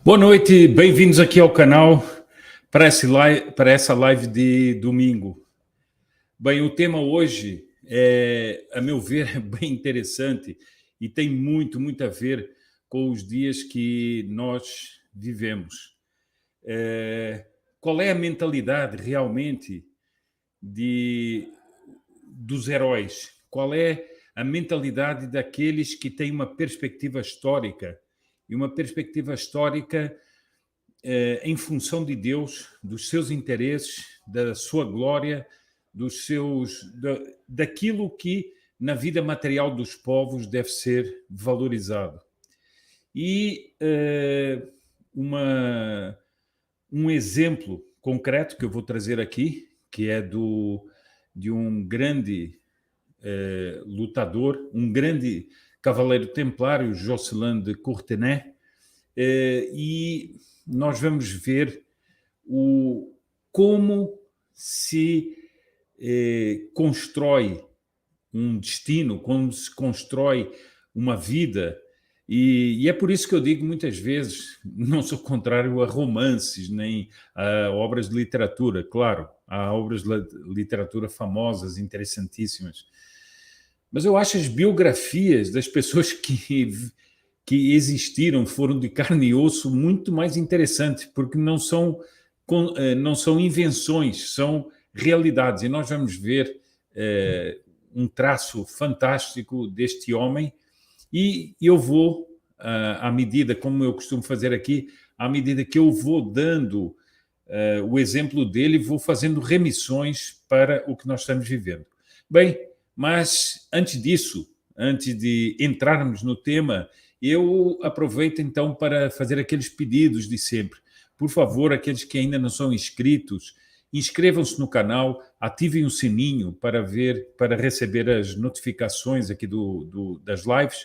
Boa noite, bem-vindos aqui ao canal para essa live de domingo. Bem, o tema hoje é, a meu ver, bem interessante e tem muito a ver com os dias que nós vivemos. Qual é a mentalidade realmente dos heróis? Qual é a mentalidade daqueles que têm uma perspectiva histórica? E uma perspectiva histórica em função de Deus, dos seus interesses, da sua glória, daquilo que na vida material dos povos deve ser valorizado. E um exemplo concreto que eu vou trazer aqui, que é de um grande lutador, um grande cavaleiro templário, Jocelyn de Courtenay, e nós vamos ver como se constrói um destino, como se constrói uma vida, e é por isso que eu digo muitas vezes, não sou contrário a romances, nem a obras de literatura, claro, há obras de literatura famosas, interessantíssimas, mas eu acho as biografias das pessoas que existiram, foram de carne e osso, muito mais interessantes, porque não são invenções, são realidades. E nós vamos ver um traço fantástico deste homem, e eu vou, à medida, como eu costumo fazer aqui, à medida que eu vou dando o exemplo dele, vou fazendo remissões para o que nós estamos vivendo. Bem, mas antes disso, antes de entrarmos no tema, eu aproveito então para fazer aqueles pedidos de sempre. Por favor, aqueles que ainda não são inscritos, inscrevam-se no canal, ativem o sininho para receber as notificações aqui das lives.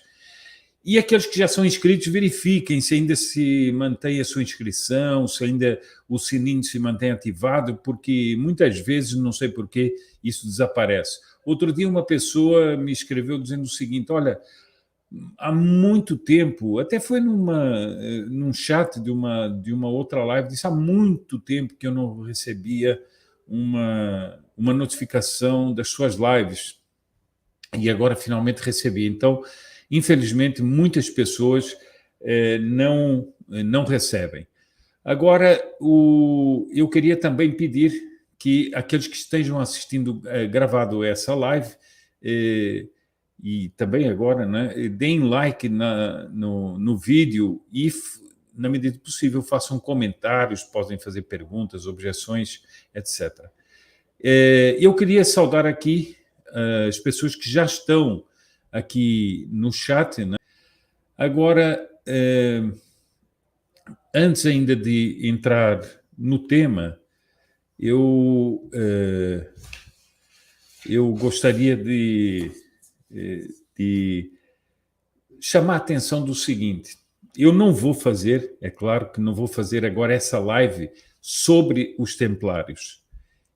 E aqueles que já são inscritos, verifiquem se ainda se mantém a sua inscrição, se ainda o sininho se mantém ativado, porque muitas vezes, não sei porquê, isso desaparece. Outro dia uma pessoa me escreveu dizendo o seguinte: olha, há muito tempo, até foi num chat de uma outra live, disse há muito tempo que eu não recebia uma notificação das suas lives, e agora finalmente recebi. Então, infelizmente, muitas pessoas não recebem. Agora, eu queria também pedir que aqueles que estejam assistindo gravado essa live, e também agora, né, deem like no vídeo e, na medida do possível, façam comentários, podem fazer perguntas, objeções, etc. Eu queria saudar aqui as pessoas que já estão aqui no chat, né? Agora, antes ainda de entrar no tema, eu gostaria de chamar a atenção do seguinte: eu não vou fazer, é claro que não vou fazer agora essa live sobre os templários.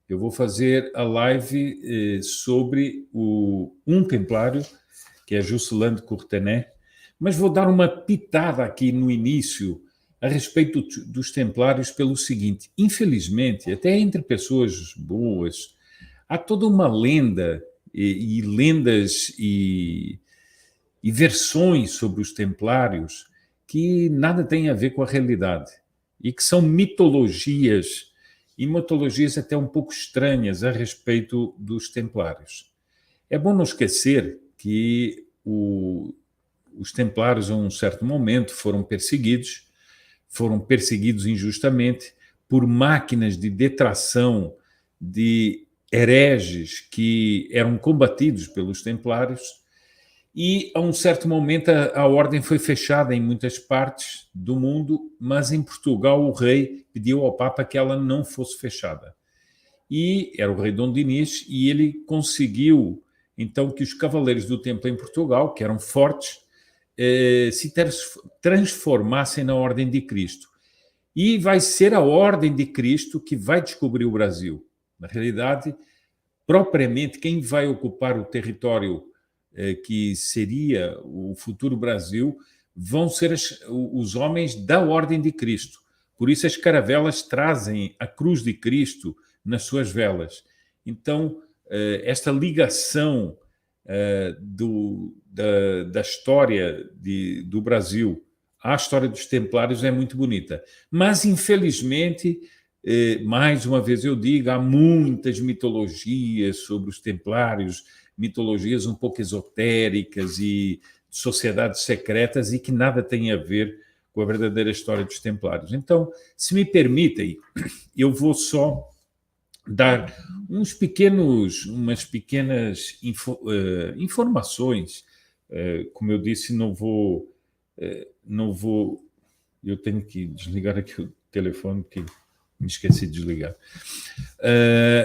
Eu vou fazer a live sobre um templário, que é Jocelyn de Courtenay, mas vou dar uma pitada aqui no início a respeito dos templários pelo seguinte: infelizmente, até entre pessoas boas, há toda uma lenda e lendas e versões sobre os templários que nada têm a ver com a realidade e que são mitologias, e mitologias até um pouco estranhas a respeito dos templários. É bom não esquecer que os templários, a um certo momento, foram perseguidos injustamente por máquinas de detração de hereges que eram combatidos pelos templários, e a um certo momento a ordem foi fechada em muitas partes do mundo, mas em Portugal o rei pediu ao Papa que ela não fosse fechada. E era o rei Dom Dinis, e ele conseguiu então que os cavaleiros do Templo em Portugal, que eram fortes, se transformassem na Ordem de Cristo. E vai ser a Ordem de Cristo que vai descobrir o Brasil. Na realidade, propriamente, quem vai ocupar o território que seria o futuro Brasil vão ser os homens da Ordem de Cristo. Por isso as caravelas trazem a cruz de Cristo nas suas velas. Então, esta ligação da história do Brasil à história dos Templários é muito bonita. Mas, infelizmente, mais uma vez eu digo, há muitas mitologias sobre os Templários, mitologias um pouco esotéricas e sociedades secretas e que nada têm a ver com a verdadeira história dos Templários. Então, se me permitem, eu vou só dar umas pequenas informações. Como eu disse, não vou. Eu tenho que desligar aqui o telefone, porque me esqueci de desligar.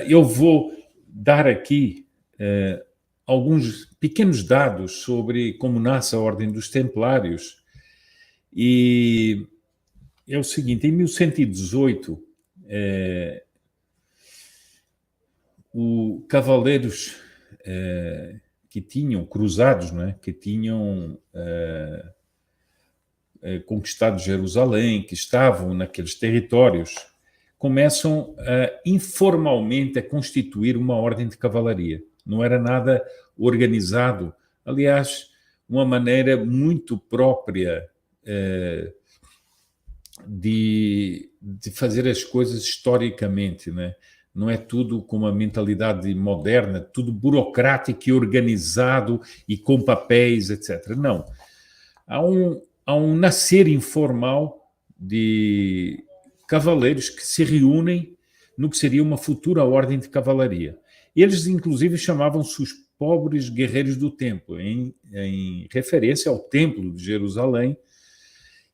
Eu vou dar aqui alguns pequenos dados sobre como nasce a Ordem dos Templários. E é o seguinte: em 1118, os cavaleiros que tinham cruzados, né, que tinham conquistado Jerusalém, que estavam naqueles territórios, começam informalmente a constituir uma ordem de cavalaria. Não era nada organizado. Aliás, uma maneira muito própria de fazer as coisas historicamente, né? Não é tudo com uma mentalidade moderna, tudo burocrático e organizado e com papéis, etc. Não. Há um nascer informal de cavaleiros que se reúnem no que seria uma futura ordem de cavalaria. Eles, inclusive, chamavam-se os pobres guerreiros do templo, em referência ao templo de Jerusalém,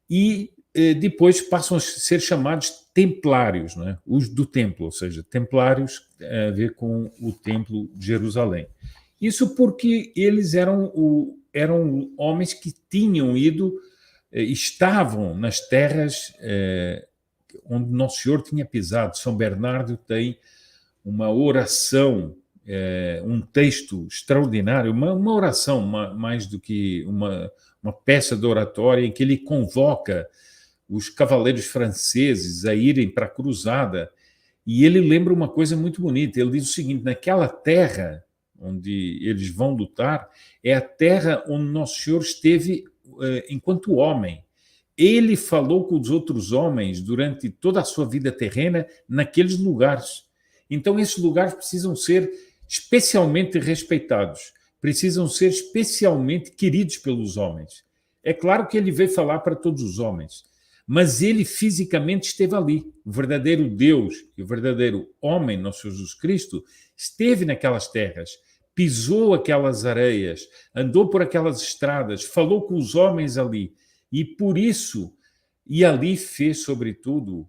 e depois passam a ser chamados templários, né? Os do templo, ou seja, templários a ver com o templo de Jerusalém. Isso porque eles eram homens que tinham ido, estavam nas terras onde Nosso Senhor tinha pisado. São Bernardo tem uma oração, um texto extraordinário, uma oração mais do que uma peça de oratória em que ele convoca os cavaleiros franceses a irem para a cruzada, e ele lembra uma coisa muito bonita. Ele diz o seguinte: naquela terra onde eles vão lutar, é a terra onde Nosso Senhor esteve enquanto homem. Ele falou com os outros homens durante toda a sua vida terrena naqueles lugares. Então, esses lugares precisam ser especialmente respeitados, precisam ser especialmente queridos pelos homens. É claro que ele veio falar para todos os homens, mas ele fisicamente esteve ali. O verdadeiro Deus e o verdadeiro homem, nosso Jesus Cristo, esteve naquelas terras, pisou aquelas areias, andou por aquelas estradas, falou com os homens ali, e por isso, e ali fez, sobretudo,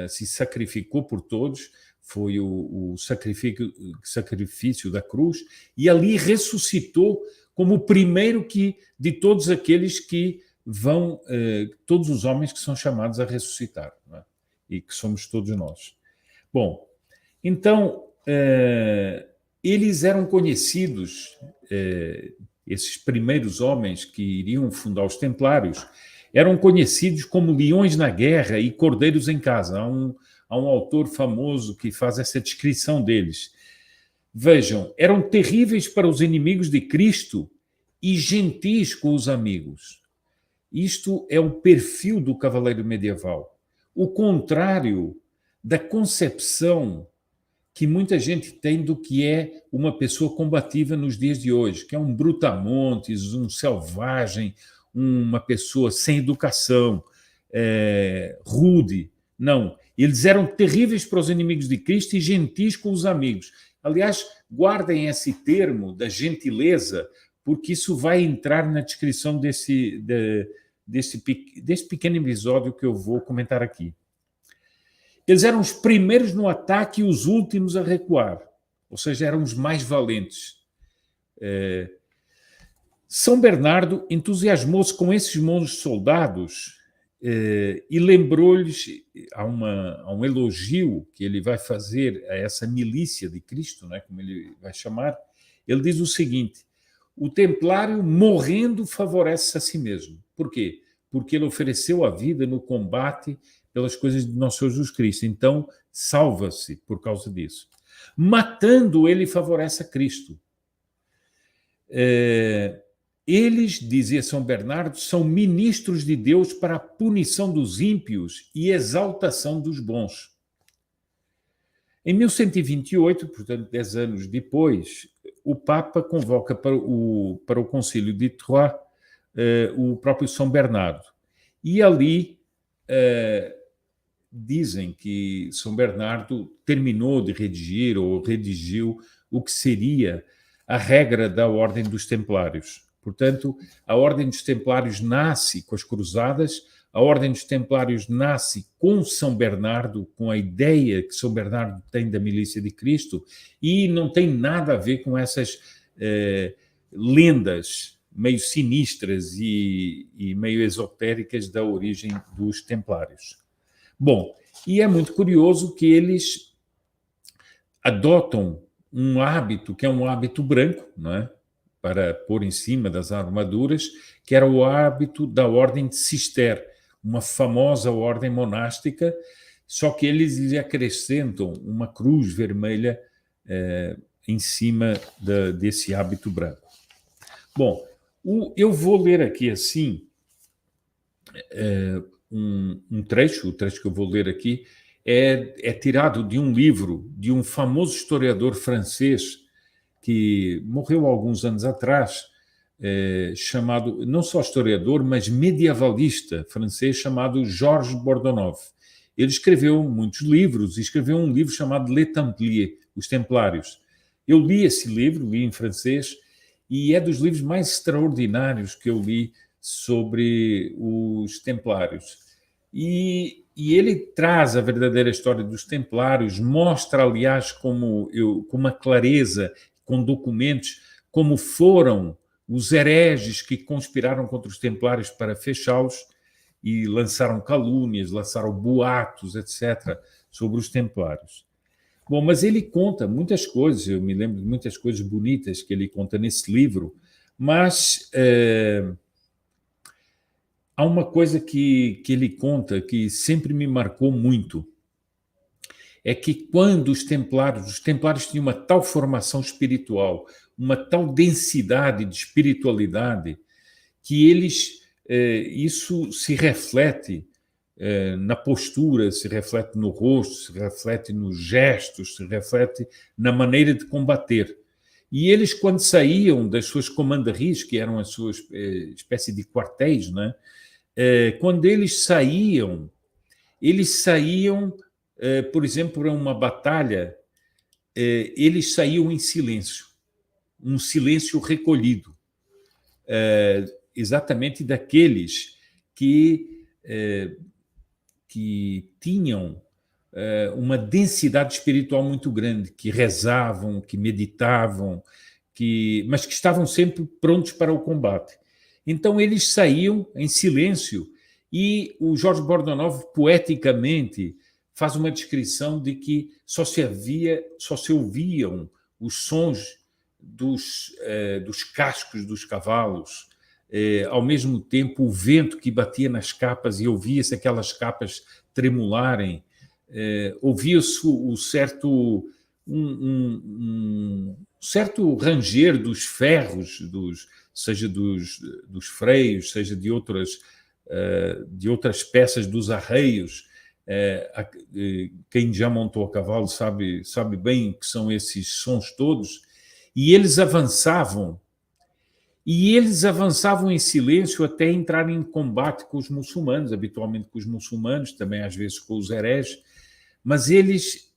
se sacrificou por todos, foi o sacrifício da cruz, e ali ressuscitou como o primeiro de todos aqueles que vão, todos os homens que são chamados a ressuscitar, não é? E que somos todos nós. Bom, então, eles eram conhecidos, esses primeiros homens que iriam fundar os Templários, eram conhecidos como leões na guerra e cordeiros em casa. Há um autor famoso que faz essa descrição deles. Vejam, eram terríveis para os inimigos de Cristo e gentis com os amigos. Isto é o perfil do cavaleiro medieval. O contrário da concepção que muita gente tem do que é uma pessoa combativa nos dias de hoje, que é um brutamontes, um selvagem, uma pessoa sem educação, rude. Não, eles eram terríveis para os inimigos de Cristo e gentis com os amigos. Aliás, guardem esse termo da gentileza, porque isso vai entrar na descrição desse pequeno episódio que eu vou comentar aqui. Eles eram os primeiros no ataque e os últimos a recuar, ou seja, eram os mais valentes. São Bernardo entusiasmou-se com esses monges soldados e lembrou-lhes, há um elogio que ele vai fazer a essa milícia de Cristo, né, como ele vai chamar. Ele diz o seguinte: o templário morrendo favorece a si mesmo. Por quê? porque ele ofereceu a vida no combate pelas coisas de nosso Senhor Jesus Cristo. Então, salva-se por causa disso. Matando, ele favorece a Cristo. Eles, dizia São Bernardo, são ministros de Deus para a punição dos ímpios e exaltação dos bons. Em 1128, portanto, 10 anos depois, o Papa convoca para o Concílio de Troyes o próprio São Bernardo. E ali dizem que São Bernardo terminou de redigir ou redigiu o que seria a regra da Ordem dos Templários. Portanto, a Ordem dos Templários nasce com as Cruzadas, a Ordem dos Templários nasce com São Bernardo, com a ideia que São Bernardo tem da milícia de Cristo, e não tem nada a ver com essas lendas meio sinistras e meio esotéricas da origem dos Templários. Bom, e é muito curioso que eles adotam um hábito que é um hábito branco, não é? Para pôr em cima das armaduras, que era o hábito da Ordem de Cister, uma famosa ordem monástica, só que eles lhe acrescentam uma cruz vermelha em cima desse hábito branco. Bom, eu vou ler aqui assim um trecho, o trecho que eu vou ler aqui é tirado de um livro de um famoso historiador francês que morreu há alguns anos atrás, chamado, não só historiador, mas medievalista francês, chamado Georges Bordenave. Ele escreveu muitos livros, e escreveu um livro chamado Les Templiers, Os Templários. Eu li esse livro, li em francês, e é dos livros mais extraordinários que eu li sobre os Templários. E ele traz a verdadeira história dos Templários, mostra, aliás, com uma clareza, com documentos, como foram os hereges que conspiraram contra os Templários para fechá-los e lançaram calúnias, lançaram boatos, etc., sobre os Templários. Bom, mas ele conta muitas coisas, eu me lembro de muitas coisas bonitas que ele conta nesse livro, mas há uma coisa que ele conta que sempre me marcou muito, é que quando os Templários tinham uma tal formação espiritual, uma tal densidade de espiritualidade, que isso se reflete na postura, se reflete no rosto, se reflete nos gestos, se reflete na maneira de combater. E eles, quando saíam das suas comandarias, que eram as suas espécie de quartéis, né? Quando eles saíam, por exemplo, para uma batalha, eles saíam em silêncio, um silêncio recolhido, exatamente daqueles que tinham uma densidade espiritual muito grande, que rezavam, que meditavam, mas que estavam sempre prontos para o combate. Então, eles saíam em silêncio e o Georges Bordenave, poeticamente, faz uma descrição de que só se ouviam os sons dos cascos dos cavalos, ao mesmo tempo o vento que batia nas capas e ouvia-se aquelas capas tremularem, ouvia-se um certo ranger dos ferros, seja dos freios, seja de outras peças dos arreios. Quem já montou a cavalo sabe bem que são esses sons todos. E eles avançavam em silêncio até entrar em combate com os muçulmanos, habitualmente com os muçulmanos, também às vezes com os hereges, mas eles,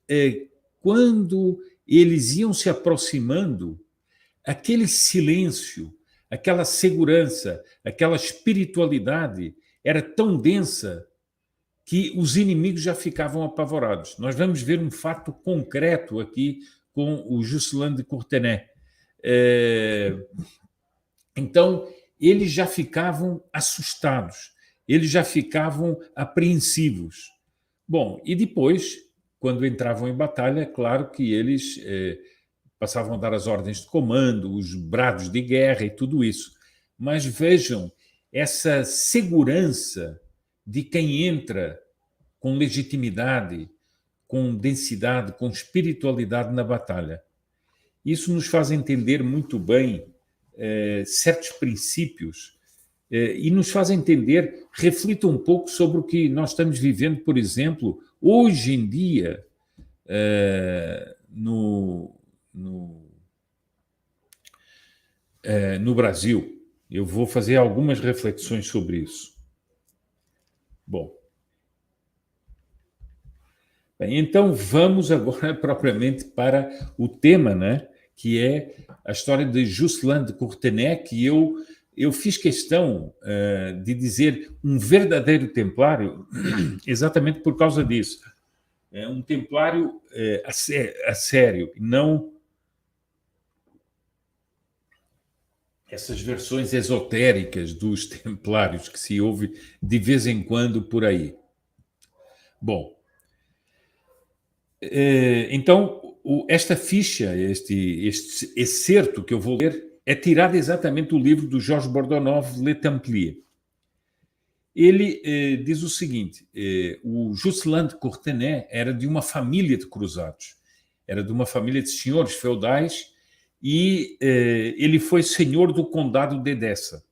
quando eles iam se aproximando, aquele silêncio, aquela segurança, aquela espiritualidade era tão densa que os inimigos já ficavam apavorados. Nós vamos ver um fato concreto aqui com o Joscelin de Courtenay. Então, eles já ficavam assustados, eles já ficavam apreensivos. Bom, e depois, quando entravam em batalha, claro que eles passavam a dar as ordens de comando, os brados de guerra e tudo isso. Mas vejam, essa segurança de quem entra com legitimidade, com densidade, com espiritualidade na batalha. Isso nos faz entender muito bem certos princípios e nos faz entender, reflita um pouco sobre o que nós estamos vivendo, por exemplo, hoje em dia, no Brasil. Eu vou fazer algumas reflexões sobre isso. Bom, bem, então vamos agora propriamente para o tema, né, que é a história de Jocelyn de Courtenay, que eu fiz questão de dizer um verdadeiro templário, exatamente por causa disso. É um templário a sério, não essas versões esotéricas dos templários que se ouve de vez em quando por aí. Bom, então esta ficha, este excerto que eu vou ler, é tirado exatamente do livro do Georges Bordenave, Le Templier. Ele diz o seguinte, o Jocelyn de Courtenay era de uma família de cruzados, era de uma família de senhores feudais e ele foi senhor do condado de Edessa.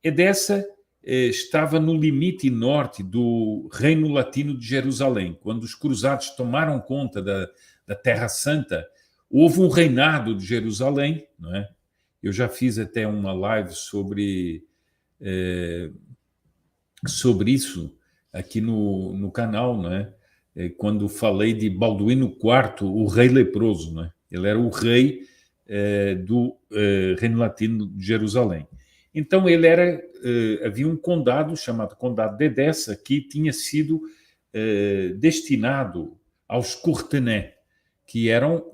Edessa estava no limite norte do Reino Latino de Jerusalém. Quando os cruzados tomaram conta da Terra Santa, houve um reinado de Jerusalém, não é? Eu já fiz até uma live sobre isso aqui no canal, não é? Quando falei de Balduíno IV, o rei leproso, não é? Ele era o rei do Reino Latino de Jerusalém. Então ele havia um condado chamado Condado de Edessa que tinha sido destinado aos Courtenay, que eram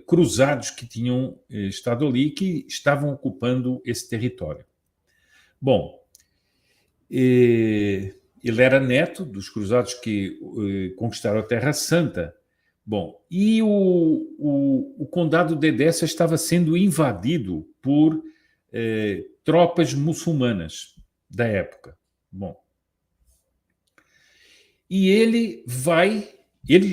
cruzados que tinham estado ali e que estavam ocupando esse território. Bom, ele era neto dos cruzados que conquistaram a Terra Santa. Bom, e o condado de Edessa estava sendo invadido por tropas muçulmanas da época. Bom, e ele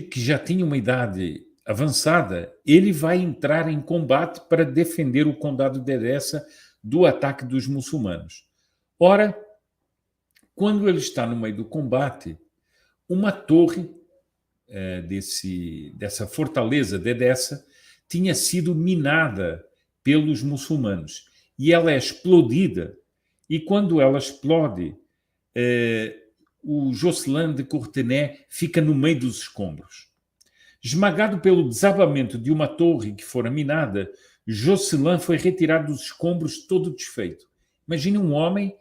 que já tinha uma idade avançada, ele vai entrar em combate para defender o condado de Edessa do ataque dos muçulmanos. Ora, quando ele está no meio do combate, uma torre dessa fortaleza de Edessa tinha sido minada pelos muçulmanos e ela é explodida. E quando ela explode, o Jocelyn de Courtenay fica no meio dos escombros. Esmagado pelo desabamento de uma torre que fora minada, Jocelyn foi retirado dos escombros todo desfeito. Imagine um homem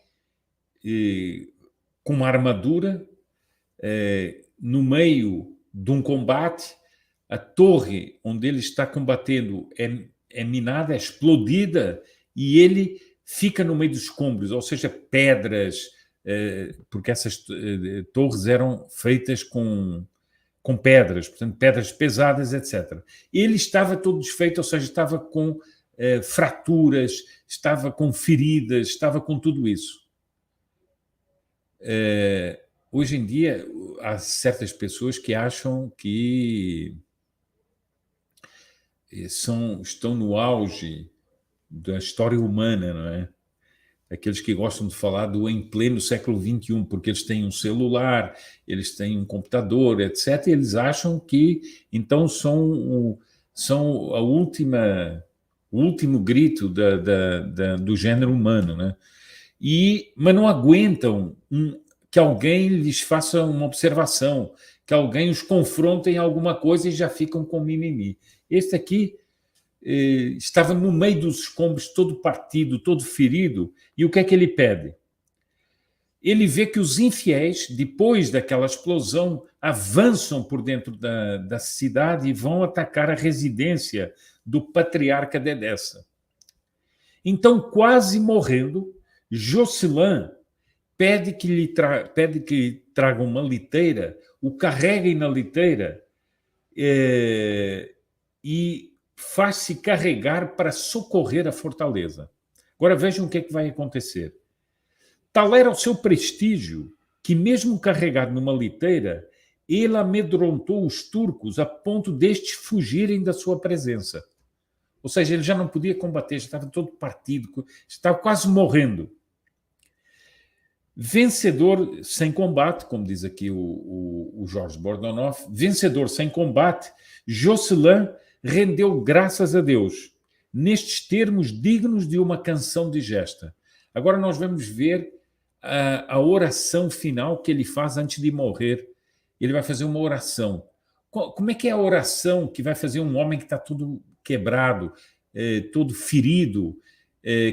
com uma armadura no meio de um combate, a torre onde ele está combatendo é minada, é explodida e ele fica no meio dos escombros, ou seja, pedras, porque essas torres eram feitas com pedras, portanto, pedras pesadas, etc. Ele estava todo desfeito, ou seja, estava com fraturas, estava com feridas, estava com tudo isso. Hoje em dia, há certas pessoas que acham que estão no auge da história humana, não é? Aqueles que gostam de falar do em pleno século XXI, porque eles têm um celular, eles têm um computador, etc. E eles acham que, então, são o último grito do gênero humano, né? Mas não aguentam que alguém lhes faça uma observação, que alguém os confronte em alguma coisa e já ficam com mimimi. Este aqui estava no meio dos escombros, todo partido, todo ferido, e o que é que ele pede? Ele vê que os infiéis, depois daquela explosão, avançam por dentro da cidade e vão atacar a residência do patriarca de Edessa. Então, quase morrendo, Jocelyn pede que tragam uma liteira, o carreguem na liteira e faz-se carregar para socorrer a fortaleza. Agora vejam o que é que vai acontecer. Tal era o seu prestígio que, mesmo carregado numa liteira, ele amedrontou os turcos a ponto destes fugirem da sua presença. Ou seja, ele já não podia combater, já estava todo partido, estava quase morrendo. Vencedor sem combate, como diz aqui o Jorge Bordonoff, vencedor sem combate, Jocelyn rendeu graças a Deus, nestes termos dignos de uma canção de gesta. Agora nós vamos ver a oração final que ele faz antes de morrer. Ele vai fazer uma oração. Como é que é a oração que vai fazer um homem que está todo quebrado, todo ferido,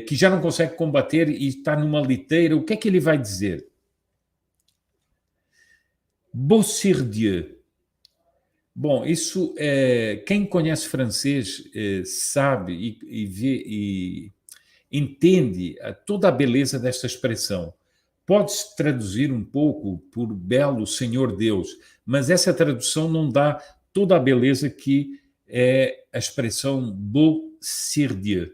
que já não consegue combater e está numa liteira? O que é que ele vai dizer? Bossirdieu. Bom, isso, quem conhece francês sabe e vê e entende toda a beleza desta expressão. Pode-se traduzir um pouco por belo Senhor Deus, mas essa tradução não dá toda a beleza que é a expressão Bossirdieu.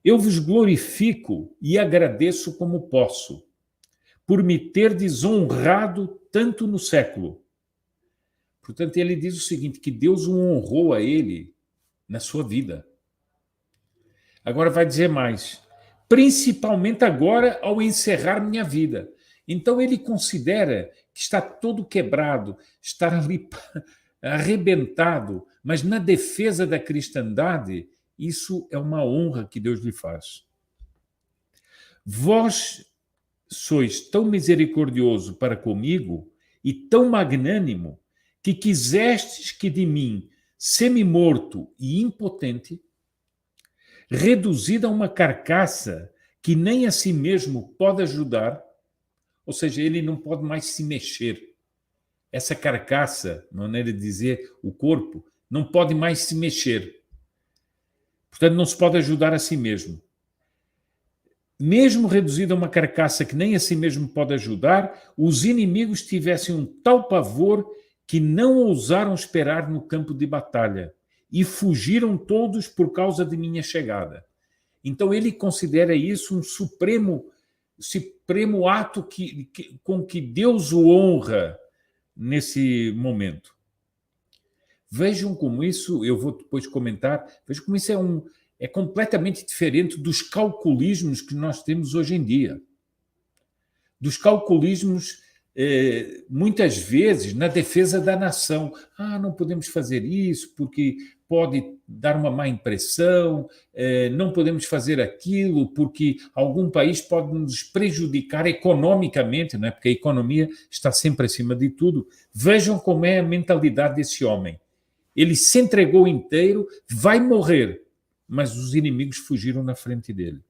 Eu vos glorifico e agradeço como posso, por me terdes honrado tanto no século. Portanto, ele diz o seguinte, que Deus o honrou a ele na sua vida. Agora vai dizer mais, principalmente agora ao encerrar minha vida. Então ele considera que está todo quebrado, está ali arrebentado, mas na defesa da cristandade, isso é uma honra que Deus lhe faz. Vós sois tão misericordioso para comigo e tão magnânimo que quisestes que de mim, semi-morto e impotente, reduzido a uma carcaça que nem a si mesmo pode ajudar, ou seja, ele não pode mais se mexer. Essa carcaça, maneira de dizer, o corpo, não pode mais se mexer. Portanto, não se pode ajudar a si mesmo. Mesmo reduzido a uma carcaça que nem a si mesmo pode ajudar, os inimigos tivessem um tal pavor que não ousaram esperar no campo de batalha e fugiram todos por causa de minha chegada. Então ele considera isso um supremo ato com que Deus o honra nesse momento. Vejam como isso, eu vou depois comentar, vejam como isso é completamente diferente dos calculismos que nós temos hoje em dia. Dos calculismos, muitas vezes, na defesa da nação. Não podemos fazer isso porque pode dar uma má impressão, não podemos fazer aquilo porque algum país pode nos prejudicar economicamente, não é? Porque a economia está sempre acima de tudo. Vejam como é a mentalidade desse homem. Ele se entregou inteiro, vai morrer, mas os inimigos fugiram na frente dele.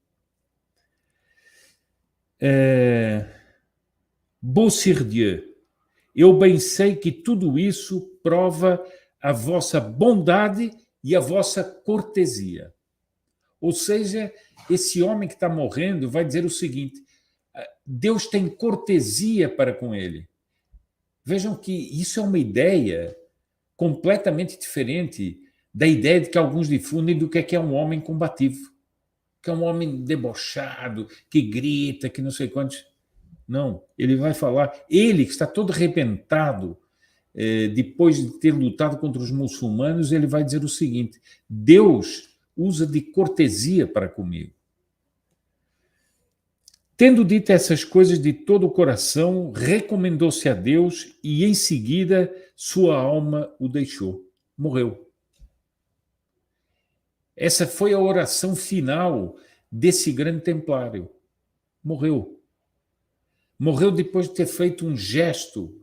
Bossirdieu, eu bem sei que tudo isso prova a vossa bondade e a vossa cortesia. Ou seja, esse homem que está morrendo vai dizer o seguinte, Deus tem cortesia para com ele. Vejam que isso é uma ideia completamente diferente da ideia de que alguns difundem do que é um homem combativo, que é um homem debochado, que grita, que não sei quantos. Não, ele vai falar, ele que está todo arrebentado, depois de ter lutado contra os muçulmanos, ele vai dizer o seguinte, Deus usa de cortesia para comigo. Tendo dito essas coisas de todo o coração, recomendou-se a Deus e em seguida sua alma o deixou. Morreu. Essa foi a oração final desse grande templário. Morreu. Morreu depois de ter feito um gesto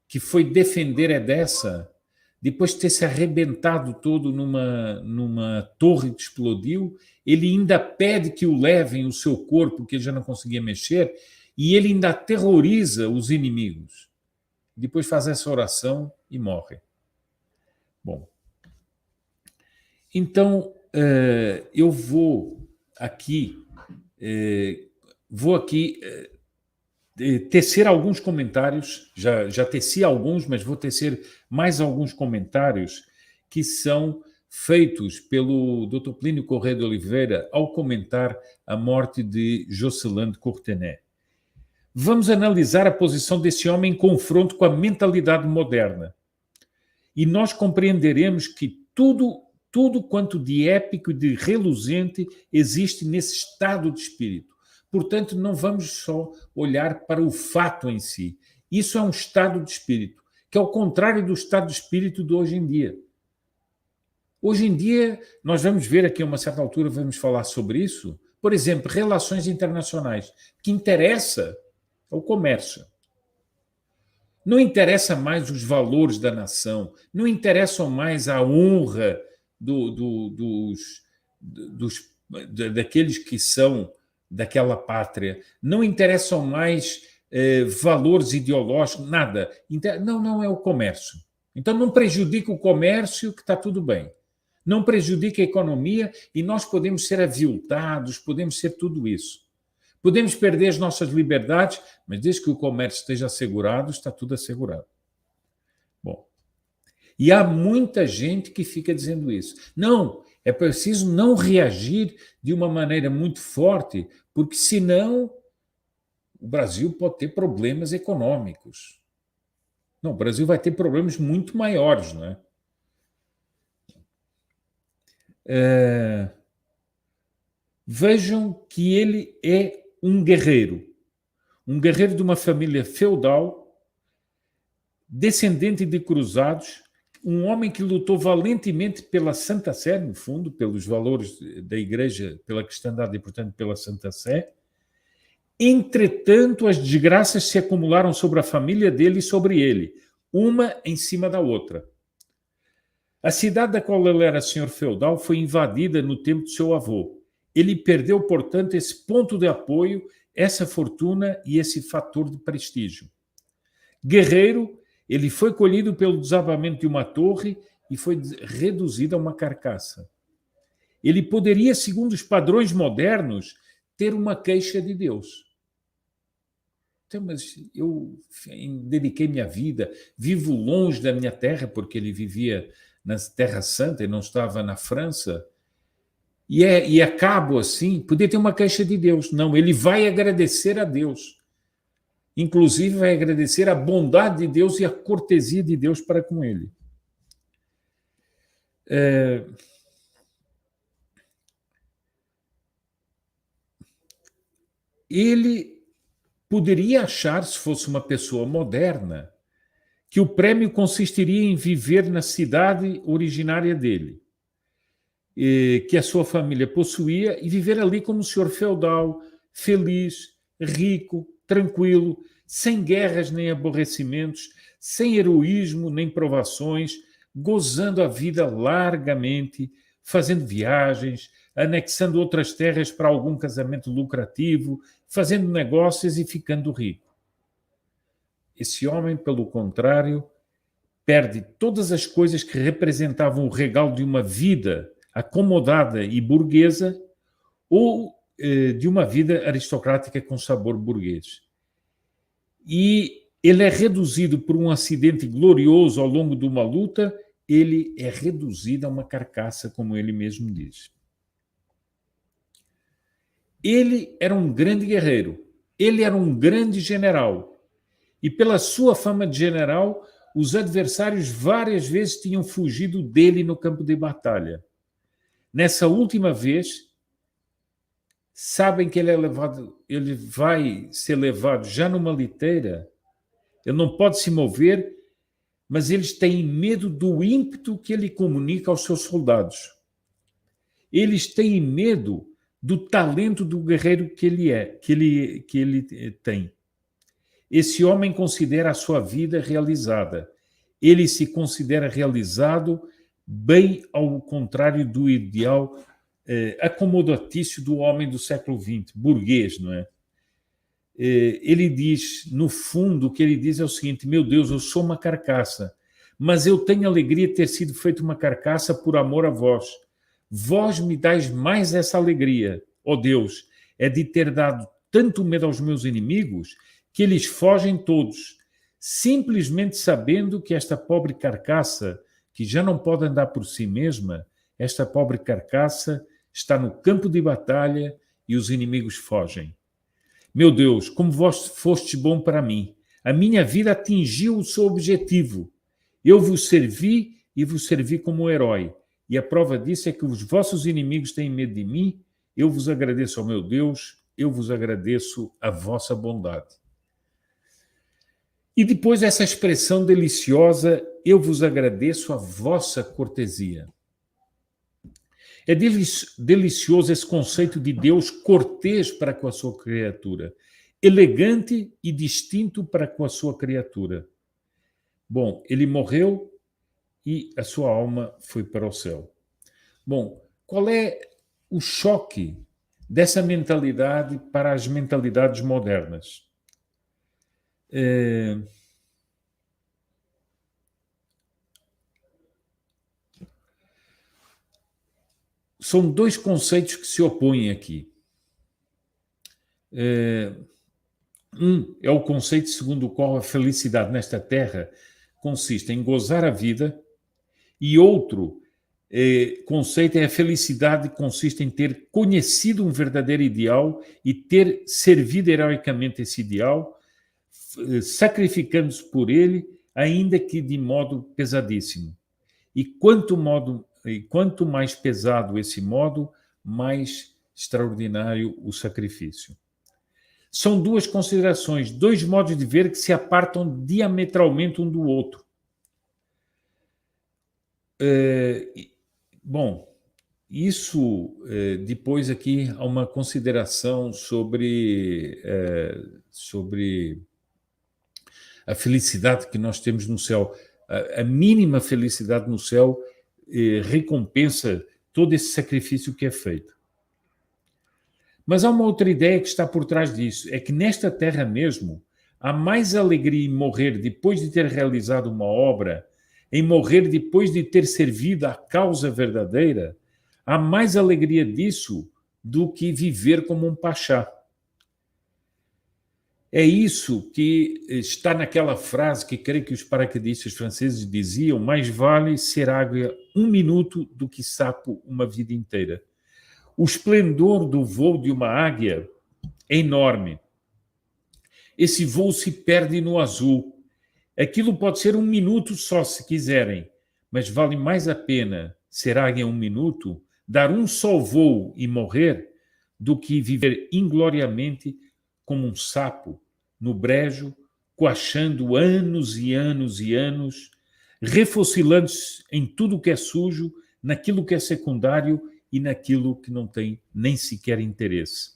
que foi defender Edessa, depois de ter se arrebentado todo numa torre que explodiu, ele ainda pede que o levem o seu corpo, que ele já não conseguia mexer, e ele ainda aterroriza os inimigos. Depois faz essa oração e morre. Bom, então eu vou aqui tecer alguns comentários, já teci alguns, mas vou tecer mais alguns comentários que são feitos pelo Dr. Plínio Corrêa de Oliveira ao comentar a morte de Jocelyn de Courtenay. vamos analisar a posição desse homem em confronto com a mentalidade moderna. E nós compreenderemos que tudo quanto de épico e de reluzente existe nesse estado de espírito. Portanto, não vamos só olhar para o fato em si. Isso é um estado de espírito, que é o contrário do estado de espírito de hoje em dia. Hoje em dia, nós vamos ver aqui a uma certa altura, vamos falar sobre isso. Por exemplo, relações internacionais. O que interessa é o comércio. Não interessa mais os valores da nação, não interessam mais a honra daqueles que são daquela pátria, não interessam mais valores ideológicos, nada. Não é o comércio. Então não prejudica o comércio, que está tudo bem. Não prejudica a economia e nós podemos ser aviltados, podemos ser tudo isso. Podemos perder as nossas liberdades, mas desde que o comércio esteja assegurado, está tudo assegurado. Bom, e há muita gente que fica dizendo isso. Não, é preciso não reagir de uma maneira muito forte, porque senão o Brasil pode ter problemas econômicos. Não, o Brasil vai ter problemas muito maiores, não é? Vejam que ele é um guerreiro de uma família feudal, descendente de cruzados, um homem que lutou valentemente pela Santa Sé, no fundo, pelos valores da Igreja, pela cristandade e, portanto, pela Santa Sé. Entretanto, as desgraças se acumularam sobre a família dele e sobre ele, uma em cima da outra. A cidade da qual ele era senhor feudal foi invadida no tempo de seu avô. Ele perdeu, portanto, esse ponto de apoio, essa fortuna e esse fator de prestígio. Guerreiro, ele foi colhido pelo desabamento de uma torre e foi reduzido a uma carcaça. Ele poderia, segundo os padrões modernos, ter uma queixa de Deus. Então, mas eu dediquei minha vida, vivo longe da minha terra, porque ele vivia na Terra Santa e não estava na França, e acabo assim, podia ter uma queixa de Deus. Não, ele vai agradecer a Deus. Inclusive, vai agradecer a bondade de Deus e a cortesia de Deus para com ele. Ele poderia achar, se fosse uma pessoa moderna, que o prêmio consistiria em viver na cidade originária dele, que a sua família possuía, e viver ali como um senhor feudal, feliz, rico, tranquilo, sem guerras nem aborrecimentos, sem heroísmo nem provações, gozando a vida largamente, fazendo viagens, anexando outras terras para algum casamento lucrativo, fazendo negócios e ficando rico. Esse homem, pelo contrário, perde todas as coisas que representavam o regalo de uma vida acomodada e burguesa ou de uma vida aristocrática com sabor burguês. E ele é reduzido por um acidente glorioso ao longo de uma luta, ele é reduzido a uma carcaça, como ele mesmo diz. Ele era um grande guerreiro, ele era um grande general, e pela sua fama de general, os adversários várias vezes tinham fugido dele no campo de batalha. Nessa última vez, sabem que ele vai ser levado já numa liteira, ele não pode se mover, mas eles têm medo do ímpeto que ele comunica aos seus soldados. Eles têm medo do talento do guerreiro que ele tem. Esse homem considera a sua vida realizada. Ele se considera realizado, bem ao contrário do ideal acomodatício do homem do século XX, burguês, não é? Ele diz, no fundo, o que ele diz é o seguinte: meu Deus, eu sou uma carcaça, mas eu tenho alegria de ter sido feito uma carcaça por amor a vós. Vós me dais mais essa alegria, ó Deus, é de ter dado tanto medo aos meus inimigos que eles fogem todos, simplesmente sabendo que esta pobre carcaça, que já não pode andar por si mesma, esta pobre carcaça está no campo de batalha e os inimigos fogem. Meu Deus, como vós fostes bom para mim. A minha vida atingiu o seu objetivo. Eu vos servi e vos servi como herói. E a prova disso é que os vossos inimigos têm medo de mim. Eu vos agradeço ao meu Deus, eu vos agradeço a vossa bondade. E depois essa expressão deliciosa, eu vos agradeço a vossa cortesia. É delicioso esse conceito de Deus cortês para com a sua criatura, elegante e distinto para com a sua criatura. Bom, ele morreu e a sua alma foi para o céu. Bom, qual é o choque dessa mentalidade para as mentalidades modernas? São dois conceitos que se opõem aqui. Um é o conceito segundo o qual a felicidade nesta terra consiste em gozar a vida, e outro conceito é a felicidade que consiste em ter conhecido um verdadeiro ideal e ter servido heroicamente esse ideal, sacrificando-se por ele, ainda que de modo pesadíssimo. E quanto mais pesado esse modo, mais extraordinário o sacrifício. São duas considerações, dois modos de ver que se apartam diametralmente um do outro. Bom, isso depois aqui há uma consideração sobre a felicidade que nós temos no céu. A mínima felicidade no céu recompensa todo esse sacrifício que é feito. Mas há uma outra ideia que está por trás disso, é que nesta terra mesmo há mais alegria em morrer depois de ter realizado uma obra, em morrer depois de ter servido à causa verdadeira, há mais alegria disso do que viver como um pachá. É isso que está naquela frase que creio que os paraquedistas franceses diziam: mais vale ser águia 1 minuto do que sapo uma vida inteira. O esplendor do voo de uma águia é enorme. Esse voo se perde no azul. Aquilo pode ser 1 minuto só, se quiserem, mas vale mais a pena ser águia 1 minuto, dar um só voo e morrer, do que viver ingloriamente como um sapo no brejo, coachando anos e anos e anos, refocilando-se em tudo o que é sujo, naquilo que é secundário e naquilo que não tem nem sequer interesse.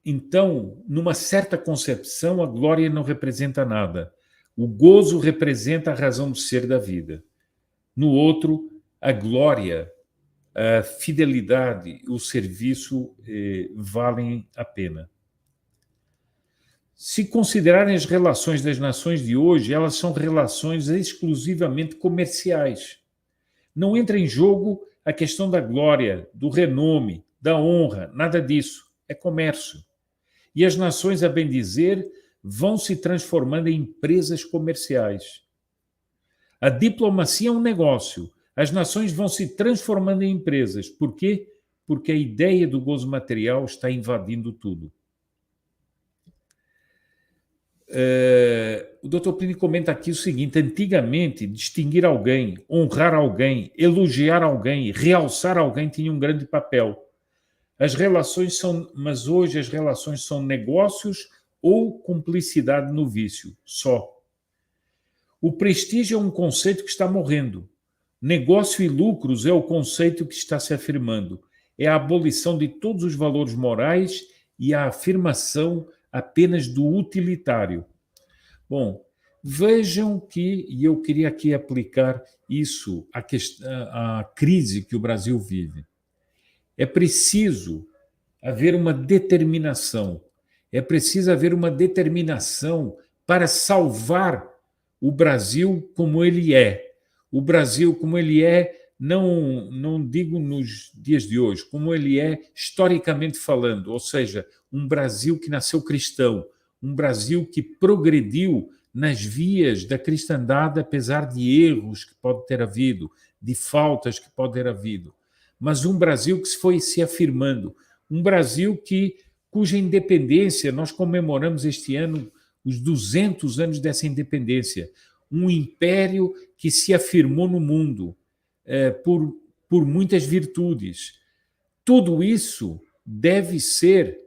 Então, numa certa concepção, a glória não representa nada. O gozo representa a razão de ser da vida. No outro, a glória, a fidelidade, o serviço valem a pena. Se considerarem as relações das nações de hoje, elas são relações exclusivamente comerciais. Não entra em jogo a questão da glória, do renome, da honra, nada disso. É comércio. E as nações, a bem dizer, vão se transformando em empresas comerciais. A diplomacia é um negócio. As nações vão se transformando em empresas. Por quê? Porque a ideia do gozo material está invadindo tudo. O Dr. Plínio comenta aqui o seguinte: antigamente, distinguir alguém, honrar alguém, elogiar alguém, realçar alguém tinha um grande papel. Mas hoje as relações são negócios ou cumplicidade no vício, só. O prestígio é um conceito que está morrendo. Negócio e lucros é o conceito que está se afirmando. É a abolição de todos os valores morais e a afirmação apenas do utilitário. Bom, vejam que, e eu queria aqui aplicar isso à crise que o Brasil vive. É preciso haver uma determinação. É preciso haver uma determinação para salvar o Brasil como ele é. O Brasil como ele é, não digo nos dias de hoje, como ele é historicamente falando, ou seja, um Brasil que nasceu cristão, um Brasil que progrediu nas vias da cristandade, apesar de erros que pode ter havido, de faltas que pode ter havido. Mas um Brasil que foi se afirmando, Um Brasil cuja independência, nós comemoramos este ano os 200 anos dessa independência. Um império que se afirmou no mundo por muitas virtudes. Tudo isso deve ser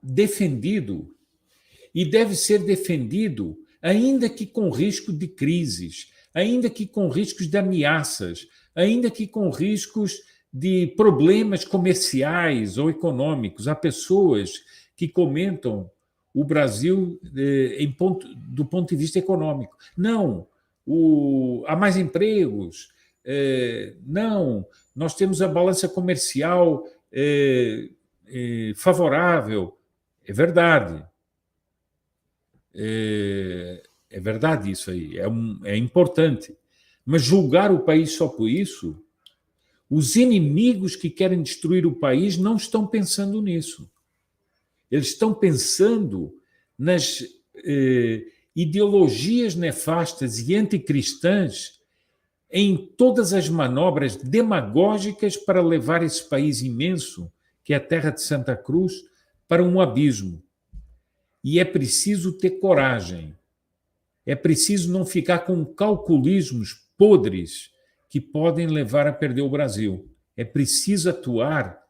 defendido, e deve ser defendido ainda que com risco de crises, ainda que com riscos de ameaças, ainda que com riscos de problemas comerciais ou econômicos. Há pessoas que comentam o Brasil do ponto de vista econômico. Não, há mais empregos. Não, nós temos a balança comercial favorável. É verdade. É verdade isso aí, é importante. Mas julgar o país só por isso, os inimigos que querem destruir o país não estão pensando nisso. Eles estão pensando nas ideologias nefastas e anticristãs em todas as manobras demagógicas para levar esse país imenso, que é a terra de Santa Cruz, para um abismo. E é preciso ter coragem. É preciso não ficar com calculismos podres que podem levar a perder o Brasil. É preciso atuar,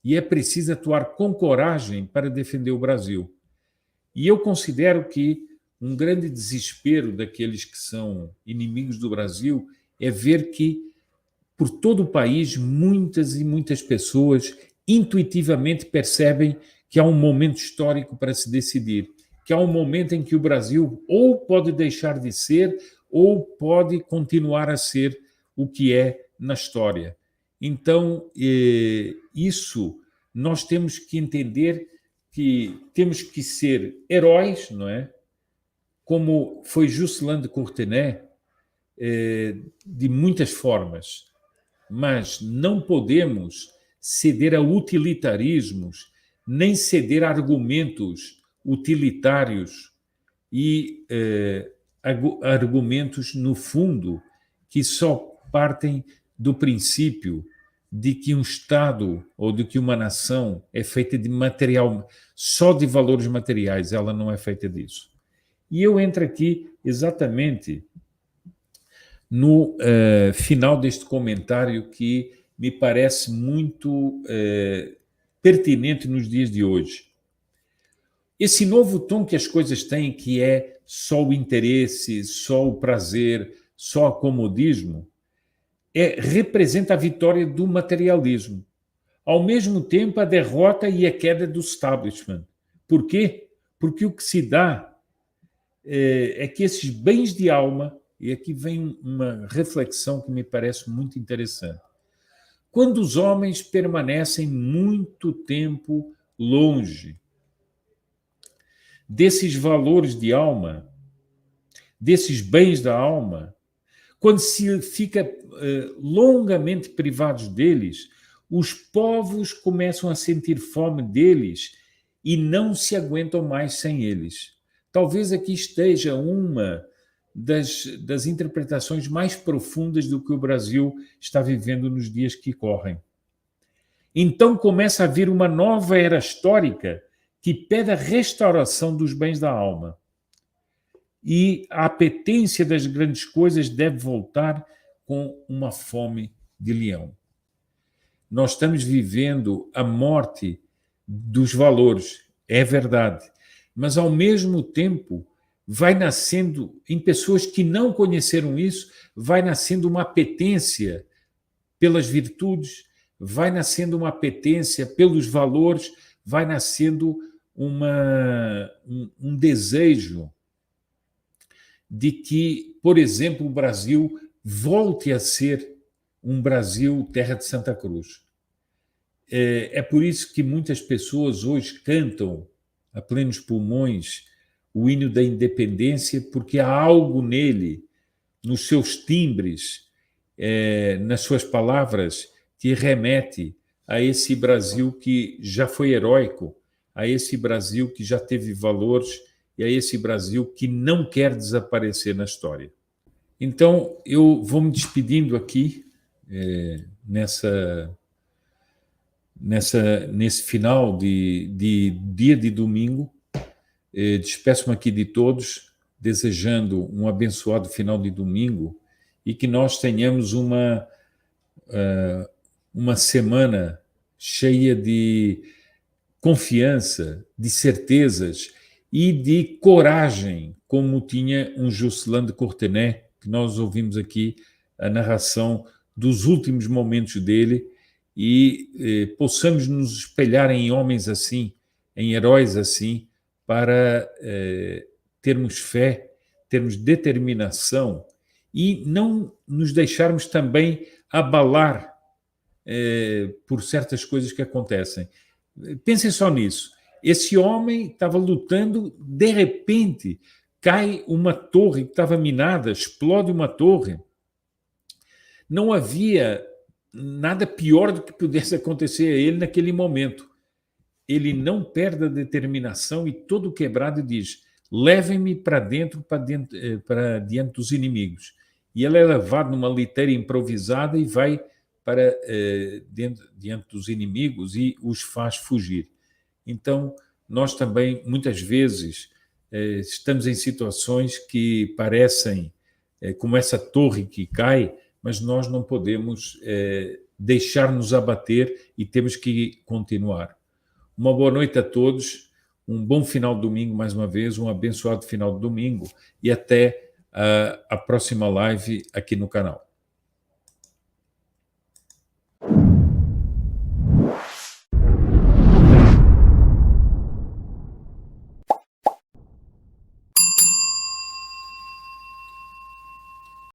e é preciso atuar com coragem para defender o Brasil. E eu considero que um grande desespero daqueles que são inimigos do Brasil é ver que, por todo o país, muitas e muitas pessoas intuitivamente percebem que há um momento histórico para se decidir, que há um momento em que o Brasil ou pode deixar de ser ou pode continuar a ser o que é na história. Então, isso nós temos que entender que temos que ser heróis, não é? Como foi Juscelin de Courtenay, de muitas formas, mas não podemos ceder a utilitarismos, nem ceder a argumentos utilitários e argumentos, no fundo, que só partem do princípio de que um Estado ou de que uma nação é feita de material, só de valores materiais, ela não é feita disso. E eu entro aqui exatamente no final deste comentário que me parece muito pertinente nos dias de hoje. Esse novo tom que as coisas têm, que é só o interesse, só o prazer, só o comodismo, representa a vitória do materialismo. Ao mesmo tempo, a derrota e a queda do establishment. Por quê? Porque o que se dá é que esses bens de alma, e aqui vem uma reflexão que me parece muito interessante. Quando os homens permanecem muito tempo longe desses valores de alma, desses bens da alma, quando se fica longamente privados deles, os povos começam a sentir fome deles e não se aguentam mais sem eles. Talvez aqui esteja uma das interpretações mais profundas do que o Brasil está vivendo nos dias que correm. Então começa a vir uma nova era histórica que pede a restauração dos bens da alma. E a apetência das grandes coisas deve voltar com uma fome de leão. Nós estamos vivendo a morte dos valores, é verdade, mas ao mesmo tempo vai nascendo, em pessoas que não conheceram isso, vai nascendo uma apetência pelas virtudes, vai nascendo uma apetência pelos valores, vai nascendo um desejo de que, por exemplo, o Brasil volte a ser um Brasil terra de Santa Cruz. É por isso que muitas pessoas hoje cantam a plenos pulmões o hino da independência, porque há algo nele, nos seus timbres, nas suas palavras, que remete a esse Brasil que já foi heróico, a esse Brasil que já teve valores e a esse Brasil que não quer desaparecer na história. Então, eu vou me despedindo aqui nesse final de dia de domingo. Despeço-me aqui de todos, desejando um abençoado final de domingo e que nós tenhamos uma semana cheia de confiança, de certezas e de coragem, como tinha um Jocelyn de Courtenay, que nós ouvimos aqui a narração dos últimos momentos dele, e possamos nos espelhar em homens assim, em heróis assim, para termos fé, termos determinação e não nos deixarmos também abalar por certas coisas que acontecem. Pensem só nisso. Esse homem estava lutando, de repente cai uma torre que estava minada, explode uma torre. Não havia nada pior do que pudesse acontecer a ele naquele momento. Ele não perde a determinação e todo quebrado diz: levem-me para diante dos inimigos. E ele é levado numa liteira improvisada e vai para diante dos inimigos e os faz fugir. Então, nós também, muitas vezes, estamos em situações que parecem como essa torre que cai, mas nós não podemos deixar-nos abater e temos que continuar. Uma boa noite a todos, um bom final de domingo mais uma vez, um abençoado final de domingo e até a próxima live aqui no canal.